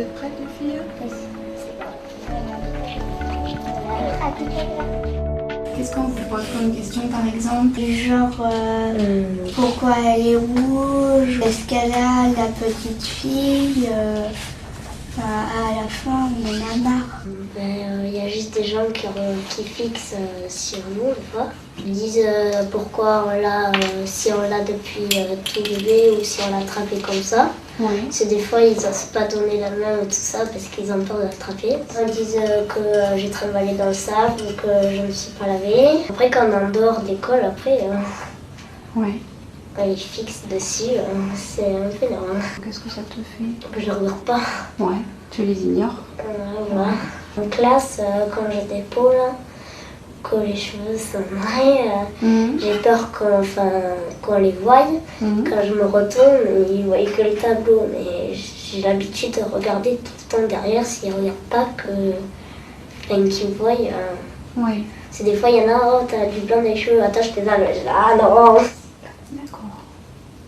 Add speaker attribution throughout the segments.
Speaker 1: êtes prêtes les filles? Qu'est-ce qu'on vous pose comme question par exemple?
Speaker 2: Genre, pourquoi elle est rouge? Est-ce qu'elle a la petite fille? À la fin, on en a marre.
Speaker 3: Il y a juste des gens qui fixent sur nous, des fois. Ils disent pourquoi on l'a, si on l'a depuis tout bébé ou si on l'a attrapé comme ça.
Speaker 1: Oui.
Speaker 3: Parce que des fois, ils n'osent pas donner la main ou tout ça parce qu'ils ont peur de l'attraper. Ils disent que j'ai travaillé dans le sable ou que je ne me suis pas lavée. Après, quand on est en dehors d'école, après,
Speaker 1: Ouais.
Speaker 3: quand ils fixent dessus, c'est un peu énorme.
Speaker 1: Qu'est-ce que ça te fait?
Speaker 3: Je ne regarde pas.
Speaker 1: Ouais. Tu les ignores?
Speaker 3: Voilà. En classe, quand j'étais peau, là, que les cheveux sont noirs, j'ai peur qu'on les voie. Quand je me retourne, ils ne voient que le tableau. Mais j'ai l'habitude de regarder tout le temps derrière s'ils ne regardent pas qu'ils me voient.
Speaker 1: Ouais.
Speaker 3: C'est des fois, il y en a, oh, t'as du blanc dans les cheveux, attends, je te donne. Ah non!
Speaker 1: D'accord.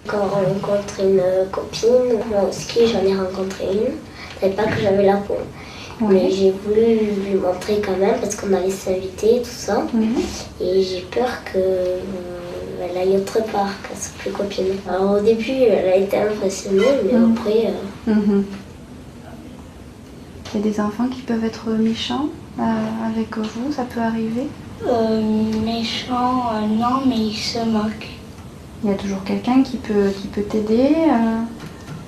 Speaker 3: Quand on rencontre une copine, moi au ski, j'en ai rencontré une. Je savais pas que j'avais la peau.
Speaker 1: Ouais.
Speaker 3: Mais j'ai voulu lui montrer quand même parce qu'on allait s'inviter, tout ça. Et j'ai peur qu'elle aille autre part, qu'elle soit plus copine. Alors au début, elle a été impressionnée, mais après...
Speaker 1: Il y a des enfants qui peuvent être méchants avec vous, ça peut arriver?
Speaker 2: Méchant, non, mais il se moque.
Speaker 1: Il y a toujours quelqu'un qui peut t'aider,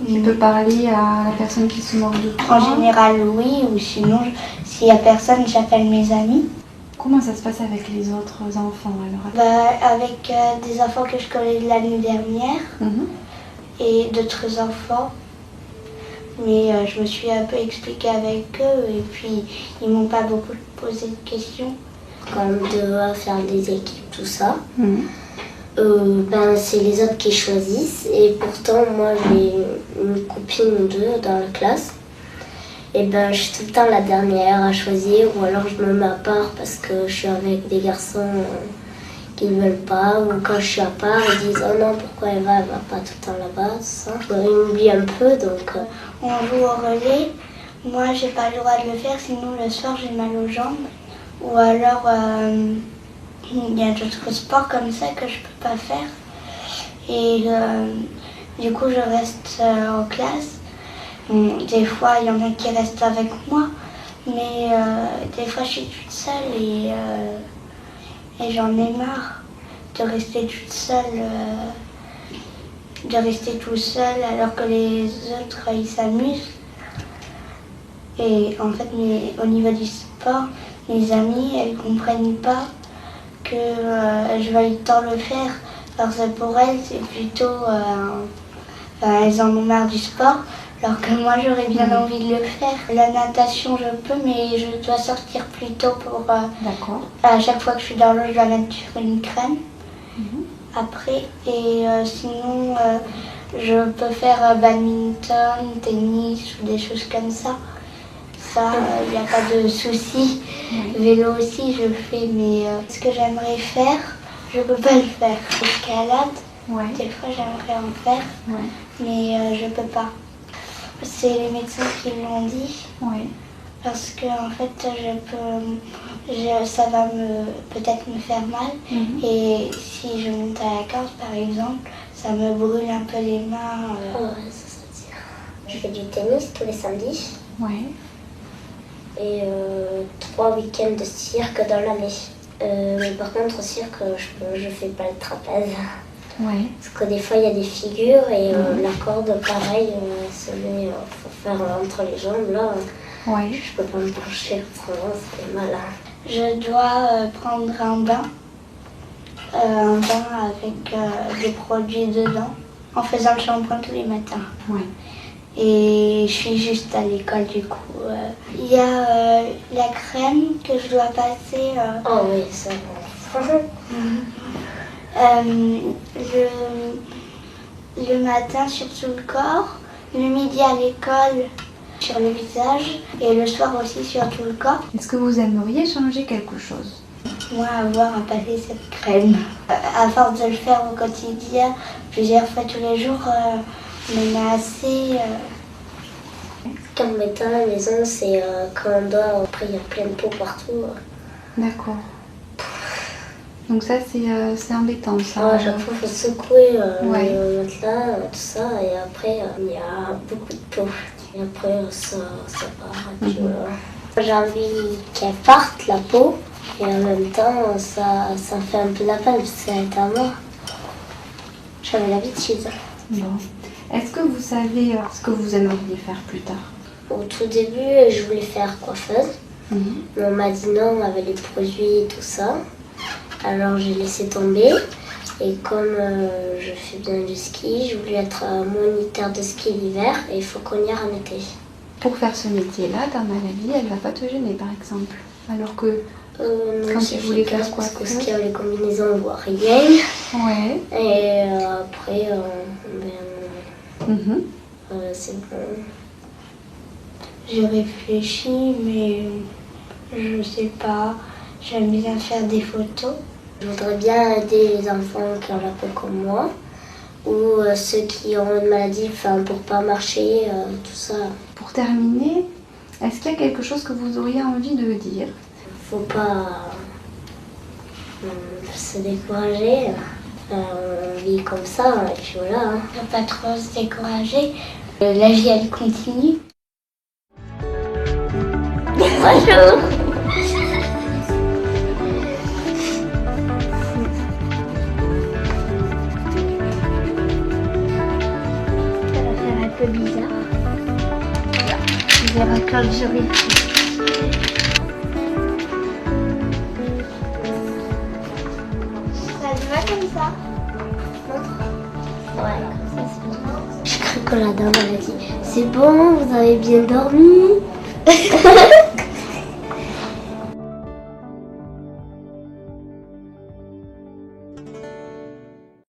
Speaker 1: qui peut parler à la personne qui se moque de toi.
Speaker 2: En général, oui, ou sinon, s'il n'y a personne, j'appelle mes amis.
Speaker 1: Comment ça se passe avec les autres enfants alors?
Speaker 2: Avec des enfants que je connais de l'année dernière et d'autres enfants. Mais je me suis un peu expliquée avec eux et puis ils m'ont pas beaucoup posé de questions.
Speaker 3: Quand on doit faire des équipes, tout ça, c'est les autres qui choisissent. Et pourtant, moi, j'ai une copine ou deux dans la classe. Et je suis tout le temps la dernière à choisir ou alors je me mets à part parce que je suis avec des garçons qui ne veulent pas. Ou quand je suis à part, ils disent « Oh non, pourquoi elle va pas tout le temps là-bas ?» tout ça. Ils m'oublient un peu, donc...
Speaker 2: On joue au relais. Moi, j'ai pas le droit de le faire, sinon le soir, j'ai mal aux jambes. Ou alors, il y a d'autres sports comme ça que je peux pas faire. Et du coup, je reste en classe. Des fois, il y en a qui restent avec moi. Mais des fois, je suis toute seule et j'en ai marre de rester toute seule. De rester tout seul alors que les autres ils s'amusent. Et en fait, au niveau du sport, mes amies elles comprennent pas que je veuille tant le faire parce que pour elles c'est plutôt elles en ont marre du sport alors que moi j'aurais bien envie de le faire. La natation je peux mais je dois sortir plus tôt pour à chaque fois que je suis dans l'eau je dois mettre sur une crème. Après, et sinon, je peux faire badminton, tennis ou des choses comme ça. Ça, il n'y a pas de souci. Vélo aussi, je fais, mais ce que j'aimerais faire, je peux pas le faire. Escalade, des fois j'aimerais en faire, mais je peux pas. C'est les médecins qui l'ont dit. Parce que en fait, ça va peut-être me faire mal. Et si je monte à la corde, par exemple, ça me brûle un peu les mains.
Speaker 3: Je fais du tennis tous les samedis. Et 3 week-ends de cirque dans l'année. Mais par contre, au cirque, je fais pas le trapèze. Parce que des fois, il y a des figures et la corde, pareil, faut faire entre les jambes. Là, je peux pas me pencher, autrement, c'est mal.
Speaker 2: Je dois prendre un bain avec des produits dedans, en faisant le shampoing tous les matins. Et je suis juste à l'école du coup. Il y a la crème que je dois passer.
Speaker 3: Oh oui, ça
Speaker 2: le matin sur tout le corps, le midi à l'école sur le visage et le soir aussi sur tout le corps.
Speaker 1: Est-ce que vous aimeriez changer quelque chose?
Speaker 2: Moi, avoir à passer cette crème. À force de le faire au quotidien, plusieurs fois tous les jours, m'en a assez.
Speaker 3: qui m'embête à la maison, c'est quand on dort, après il y a plein de peau partout.
Speaker 1: D'accord. Donc ça, c'est embêtant, ça.
Speaker 3: À chaque fois, il faut secouer
Speaker 1: Ouais.
Speaker 3: le matelas, tout ça, et après, il y a beaucoup de peau. Et après, ça part. Et puis, voilà. J'ai envie qu'elle parte, la peau, et en même temps, ça me fait un peu la peine, parce qu'elle est à moi. J'avais l'habitude.
Speaker 1: Bon. Est-ce que vous savez ce que vous aimeriez faire plus tard?
Speaker 3: Au tout début, je voulais faire coiffeuse. Mais on m'a dit non avec les produits et tout ça. Alors j'ai laissé tomber. Et comme je fais bien du ski, je voulais être moniteur de ski l'hiver et il faut qu'on y aille en été.
Speaker 1: Pour faire ce métier-là, ta maladie, elle va pas te gêner, par exemple. Alors que
Speaker 3: Non,
Speaker 1: quand
Speaker 3: c'est
Speaker 1: tu voulais
Speaker 3: efficace
Speaker 1: faire
Speaker 3: parce qu'au
Speaker 1: coiffeuse.
Speaker 3: ski avec les combinaisons, on voit rien.
Speaker 1: Ouais.
Speaker 3: Et après,
Speaker 1: Mhm.
Speaker 3: c'est bon.
Speaker 2: Je réfléchis, mais je sais pas. J'aime bien faire des photos.
Speaker 3: Je voudrais bien aider les enfants qui ont la peau comme moi ou ceux qui ont une maladie pour pas marcher, tout ça.
Speaker 1: Pour terminer, est-ce qu'il y a quelque chose que vous auriez envie de dire?
Speaker 3: Faut pas se décourager. On vit comme ça et puis voilà. Hein.
Speaker 2: Faut pas trop se décourager. La vie, elle continue.
Speaker 3: Bonjour.
Speaker 2: Ça va faire un peu bizarre. On verra quand j'aurai fait. Ça te va comme ça?
Speaker 3: Ouais, comme ça c'est bien. Je cru que la dame elle a dit c'est bon, vous avez bien dormi.